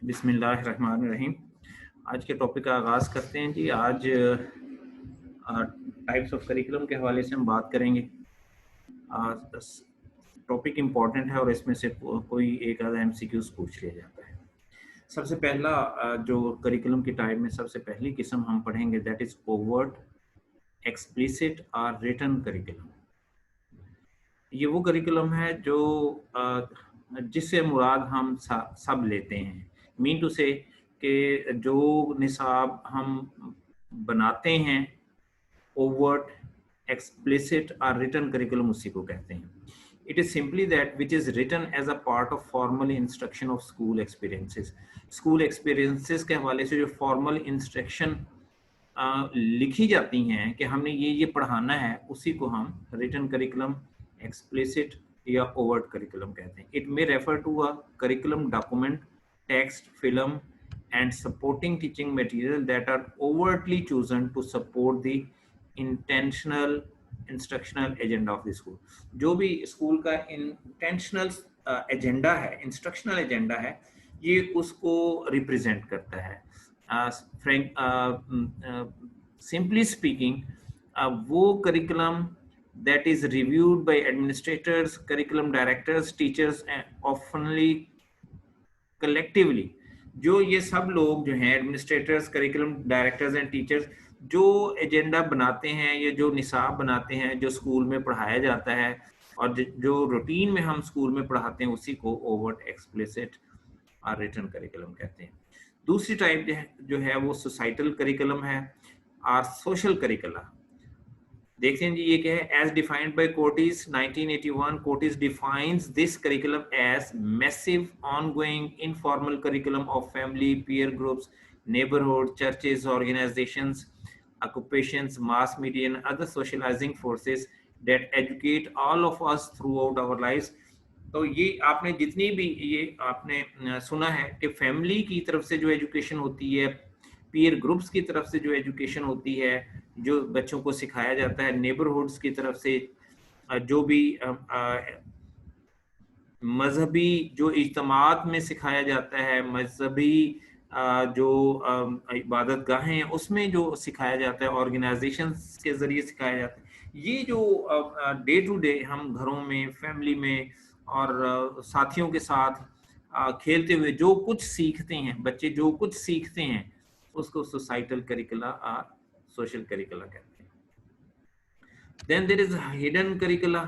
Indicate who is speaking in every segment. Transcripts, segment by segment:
Speaker 1: बिस्मिल्लाहिर्रहमानिर्रहीम। आज के टॉपिक का आगाज़ करते हैं जी। आज टाइप्स ऑफ करिकुलम के हवाले से हम बात करेंगे। टॉपिक इम्पॉर्टेंट है और इसमें से कोई एक आधा MCQs पूछ लिया जाता है। सबसे पहला जो करिकुलम की टाइप में सबसे पहली किस्म हम पढ़ेंगे, दैट इज़ ओवर्ट, एक्सप्लिसिट और रिटन करिकुलम। ये वो करिकुलम है जो जिससे मुराद हम सब लेते हैं। मीन टू से कि जो निसाब हम बनाते हैं, ओवर्ट, एक्सप्लिसिट और रिटन करिकुलम उसी को कहते हैं। It is simply that which is written as a part of formal instruction of school experiences. School experiences के हवाले से जो फॉर्मल इंस्ट्रक्शन लिखी जाती हैं कि हमने ये पढ़ाना है, उसी को हम रिटन करिकुलम, एक्सप्लिसिट या ओवर्ट करिकुलम कहते हैं। It may refer to a curriculum document, text, film and supporting teaching material that are overtly chosen to support the intentional instructional agenda of the school। जो भी school का intentional agenda है, instructional agenda है, ये उसको represent करता है। Simply speaking, वो curriculum that is reviewed by administrators, curriculum directors, teachers and oftenly collectively। जो ये सब लोग जो हैं, administrators, curriculum directors and teachers, जो एजेंडा बनाते हैं या जो निसाब बनाते हैं जो स्कूल में पढ़ाया जाता है और जो रूटीन में हम स्कूल में पढ़ाते हैं, उसी को ओवर्ट, एक्सप्लिसिट और रिटन करिकुलम कहते हैं। दूसरी टाइप जो है वो सोसाइटल करिकुलम है और सोशल करिकुलम। देखते हैं जी ये क्या है। As defined by Cortes 1981, Cortes defines this curriculum as massive ongoing informal curriculum of family, peer groups, neighbourhood, churches, organisations, occupations, mass media and other socializing forces that educate all of us throughout our lives। तो ये आपने जितनी भी ये आपने सुना है कि फैमिली की तरफ से जो एजुकेशन होती है, पीयर ग्रुप्स की तरफ से जो एजुकेशन होती है, जो बच्चों को सिखाया जाता है, नेबरहुड्स की तरफ से जो भी मजहबी जो इज्तमात में सिखाया जाता है, मजहबी जो इबादत गाहें हैं उसमें जो सिखाया जाता है, ऑर्गेनाइजेशंस के ज़रिए सिखाया जाता है। ये जो डे टू डे हम घरों में, फैमिली में और साथियों के साथ खेलते हुए जो कुछ सीखते हैं, बच्चे जो कुछ सीखते हैं, उसको सोसाइटल करिकुला और सोशल करिकुला कहते हैं। Then there is hidden curricula.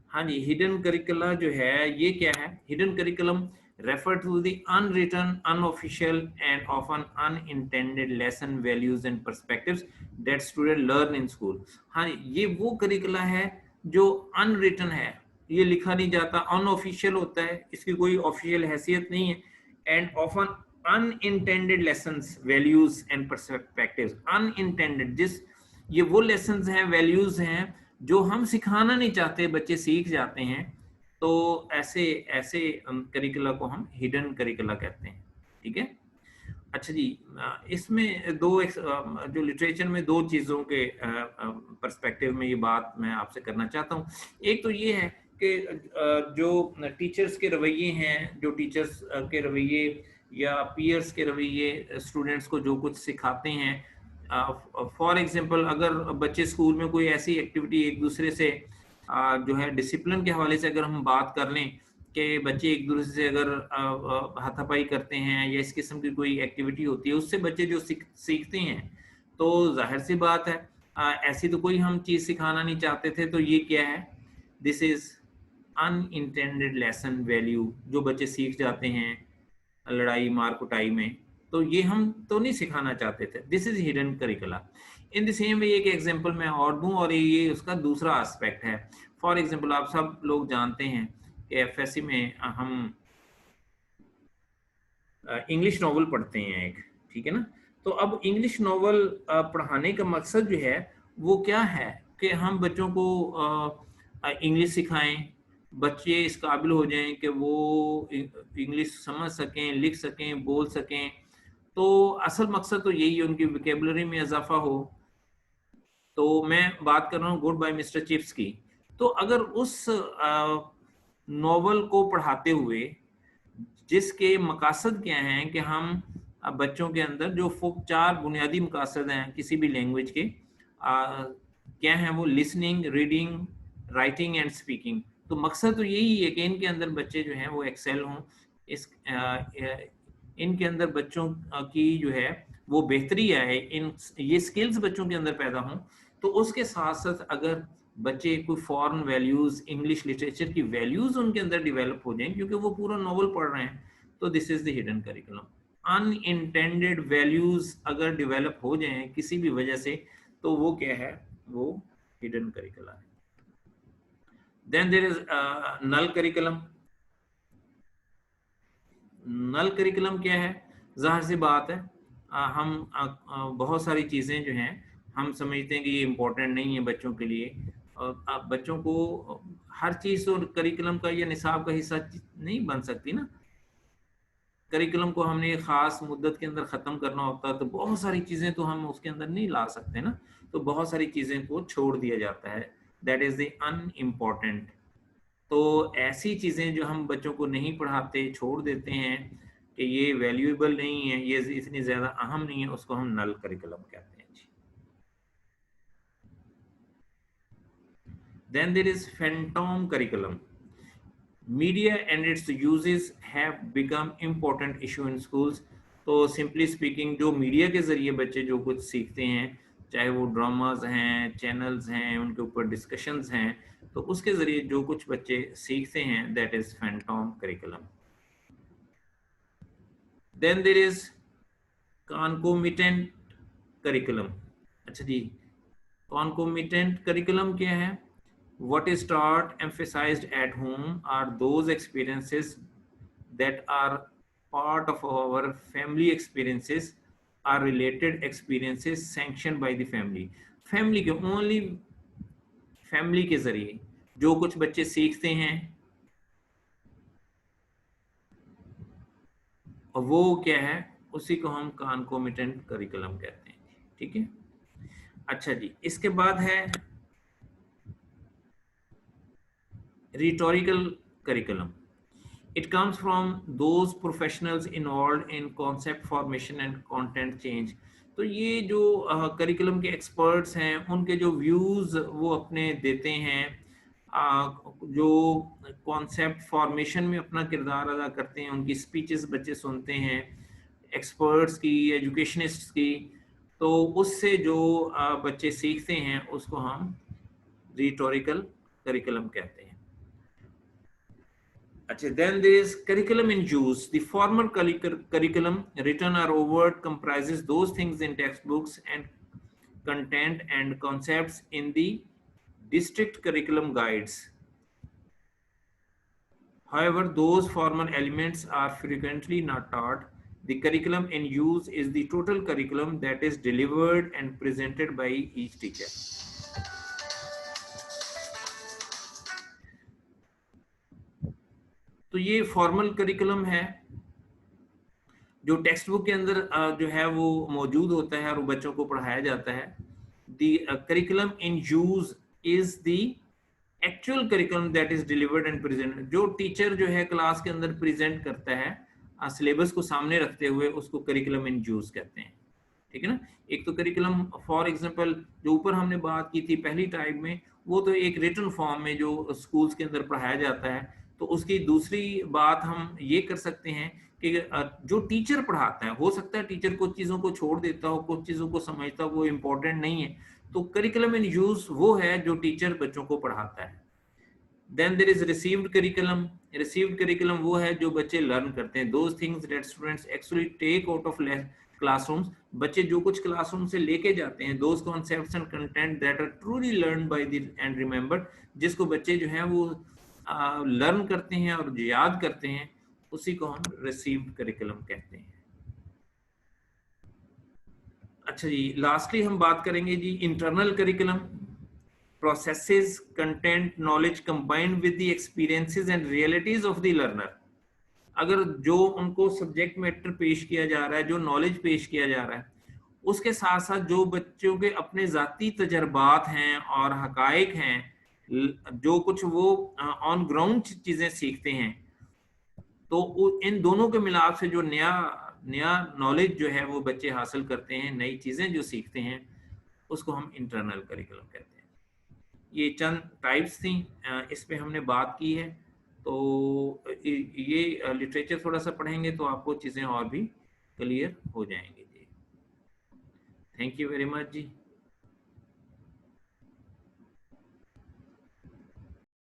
Speaker 1: हाँ जी, हिडन करिकुला जो है ये क्या है? Hidden curriculum refer to the unwritten, unofficial and often unintended lesson, values and perspectives that students learn in school। हाँ, ये वो करिकुला है जो अनरिटन है, ये लिखा नहीं जाता, अनऑफिशियल होता है, इसकी कोई ऑफिशियल हैसियत नहीं है, and often unintended lessons, values and perspectives. Unintended, ये वो लेसन्स हैं, वैल्यूज हैं जो हम सिखाना नहीं चाहते, बच्चे सीख जाते हैं, तो ऐसे करिकुला को हम हिडन करिकुला कहते हैं। ठीक है। अच्छा जी, इसमें जो लिटरेचर में दो चीज़ों के पर्सपेक्टिव में ये बात मैं आपसे करना चाहता हूँ। एक तो ये है कि जो टीचर्स के रवैये हैं, जो टीचर्स के रवैये या पीयर्स के रवैये स्टूडेंट्स को जो कुछ सिखाते हैं, फॉर एग्जांपल अगर बच्चे स्कूल में कोई ऐसी एक्टिविटी एक दूसरे से जो है डिसिप्लिन के हवाले से अगर हम बात कर लें कि बच्चे एक दूसरे से अगर हाथापाई करते हैं या इस किस्म की कोई एक्टिविटी होती है, उससे बच्चे जो सीखते हैं, तो जाहिर सी बात है ऐसी तो कोई हम चीज़ सिखाना नहीं चाहते थे। तो ये क्या है? This is unintended lesson, value जो बच्चे सीख जाते हैं लड़ाई मार कुटाई में, तो ये हम तो नहीं सिखाना चाहते थे। This is hidden करिकुला। In the same way एक एग्जांपल मैं और दूं और ये उसका दूसरा एस्पेक्ट है। फॉर एग्जांपल आप सब लोग जानते हैं कि एफएससी में हम इंग्लिश नॉवल पढ़ते हैं एक, ठीक है ना। तो अब इंग्लिश नॉवल पढ़ाने का मकसद जो है वो क्या है कि हम बच्चों को इंग्लिश सिखाएं, बच्चे इस काबिल हो जाएं कि वो इंग्लिश समझ सकें, लिख सकें, बोल सकें। तो असल मकसद तो यही है, उनकी वोकैबुलरी में इजाफा हो। तो मैं बात कर रहा हूँ गुड बाय मिस्टर चिप्स की। तो अगर उस नॉवल को पढ़ाते हुए जिसके मकासद क्या हैं कि हम बच्चों के अंदर जो 4 बुनियादी मकासद हैं किसी भी लैंग्वेज के क्या हैं, वो listening, reading, writing and speaking. तो मकसद तो यही है कि इनके अंदर बच्चे जो हैं वो एक्सेल हों, इस इनके अंदर बच्चों की जो है वो बेहतरी आए, ये स्किल्स बच्चों के अंदर पैदा हों। तो उसके साथ साथ अगर बच्चे कोई फॉरेन वैल्यूज, इंग्लिश लिटरेचर की वैल्यूज उनके अंदर डेवलप हो जाएं क्योंकि वो पूरा नॉवल पढ़ रहे हैं, तो this is the hidden curriculum. Unintended values अगर डेवलप हो जाएं किसी भी वजह से, तो वो क्या है, वो हिडन करिकुलम है। Then there is null curriculum. Null curriculum क्या है? जाहिर सी बात है, हम बहुत सारी चीज़ें जो हैं हम समझते हैं कि ये इम्पोर्टेंट नहीं है बच्चों के लिए, और अब बच्चों को हर चीज़ तो करिकुलम का या निसाब का हिस्सा नहीं बन सकती ना। करिकुलम को हमने एक ख़ास मुद्दत के अंदर ख़त्म करना होता है, तो बहुत सारी चीज़ें तो हम उसके अंदर नहीं ला सकते ना, तो बहुत सारी चीज़ें को छोड़ दिया जाता है, दैट इज़ द अनइम्पॉर्टेंट। तो ऐसी चीज़ें जो हम बच्चों को नहीं पढ़ाते, छोड़ देते हैं कि ये वैल्यूएबल नहीं है, ये इतनी ज़्यादा अहम नहीं है, उसको हम नल करिकुलम कहते हैं जी। Then there is phantom curriculum. Media and its uses have become important issue in schools। तो सिंपली स्पीकिंग जो मीडिया के ज़रिए बच्चे जो कुछ सीखते हैं, चाहे वो ड्रामाज हैं, चैनल्स हैं, उनके ऊपर डिस्कशंस हैं, तो उसके ज़रिए जो कुछ बच्चे सीखते हैं, that is phantom curriculum. Then there is concomitant curriculum. अच्छा जी, कॉन्कोमिटेंट करिकुलम क्या है? What is taught, emphasized at home are those experiences that are part of our family experiences, are related experiences sanctioned by the family। Family के only, family के जरिए जो कुछ बच्चे सीखते हैं, और वो क्या है, उसी को हम कॉन्कोमिटेंट करिकुलम कहते हैं। ठीक है, अच्छा जी, इसके बाद है rhetorical curriculum। It comes from those professionals involved in concept formation and content change। तो ये जो करिकुलम के एक्सपर्ट्स हैं, उनके जो व्यूज़ वो अपने देते हैं, जो कॉन्सेप्ट फॉर्मेशन में अपना किरदार अदा करते हैं, उनकी स्पीचेस बच्चे सुनते हैं, एक्सपर्ट्स की, एजुकेशनिस्ट्स की, तो उससे जो बच्चे सीखते हैं उसको हम रिटोरिकल करिकुलम कहते हैं। Then there is curriculum in use। The formal curriculum, written or overt, comprises those things in textbooks and content and concepts in the district curriculum guides। However, those formal elements are frequently not taught। The curriculum in use is the total curriculum that is delivered and presented by each teacher। तो ये formal curriculum है जो text book के अंदर जो है वो मौजूद होता है और वो बच्चों को पढ़ाया जाता है। The curriculum in use is the actual curriculum that is delivered and present. जो टीचर जो है क्लास के अंदर प्रेजेंट करता है सिलेबस को सामने रखते हुए, उसको करिकुलम इन यूज कहते हैं। ठीक है ना। एक तो करिकुलम फॉर एग्जांपल जो ऊपर हमने बात की थी पहली टाइप में, वो तो एक रिटन फॉर्म में जो स्कूल्स के अंदर पढ़ाया जाता है। तो उसकी दूसरी बात हम ये कर सकते हैं कि जो टीचर पढ़ाता है, हो सकता है टीचर कुछ चीज़ों को छोड़ देता हो, कुछ चीज़ों को समझता हो, वो इम्पोर्टेंट नहीं है। तो करिकुलम इन यूज वो है जो टीचर बच्चों को पढ़ाता है। Then there is received curriculum. Received curriculum वो है जो बच्चे लर्न करते हैं, those things that students actually take out of classrooms. बच्चे जो कुछ क्लासरूम से लेके जाते हैं, those concepts and content that are truly learn by the end remembered, जिसको बच्चे जो हैं वो लर्न करते हैं और याद करते हैं, उसी को हम रिसीव्ड करिकुलम कहते हैं। अच्छा जी, लास्टली हम बात करेंगे जी internal curriculum. Processes content knowledge combined with the experiences and realities of the learner. अगर जो उनको सब्जेक्ट मैटर पेश किया जा रहा है, जो नॉलेज पेश किया जा रहा है, उसके साथ साथ जो बच्चों के अपने ज़ाती तजर्बात हैं और हकायक हैं, जो कुछ वो ऑन ग्राउंड चीज़ें सीखते हैं, तो इन दोनों के मिलाप से जो नया नॉलेज जो है वो बच्चे हासिल करते हैं, नई चीज़ें जो सीखते हैं, उसको हम इंटरनल करिकुलम कहते हैं। ये चंद टाइप्स थी, इस पे हमने बात की है। तो ये लिटरेचर थोड़ा सा पढ़ेंगे तो आपको चीज़ें और भी क्लियर हो जाएंगी जी। Thank you very much ji.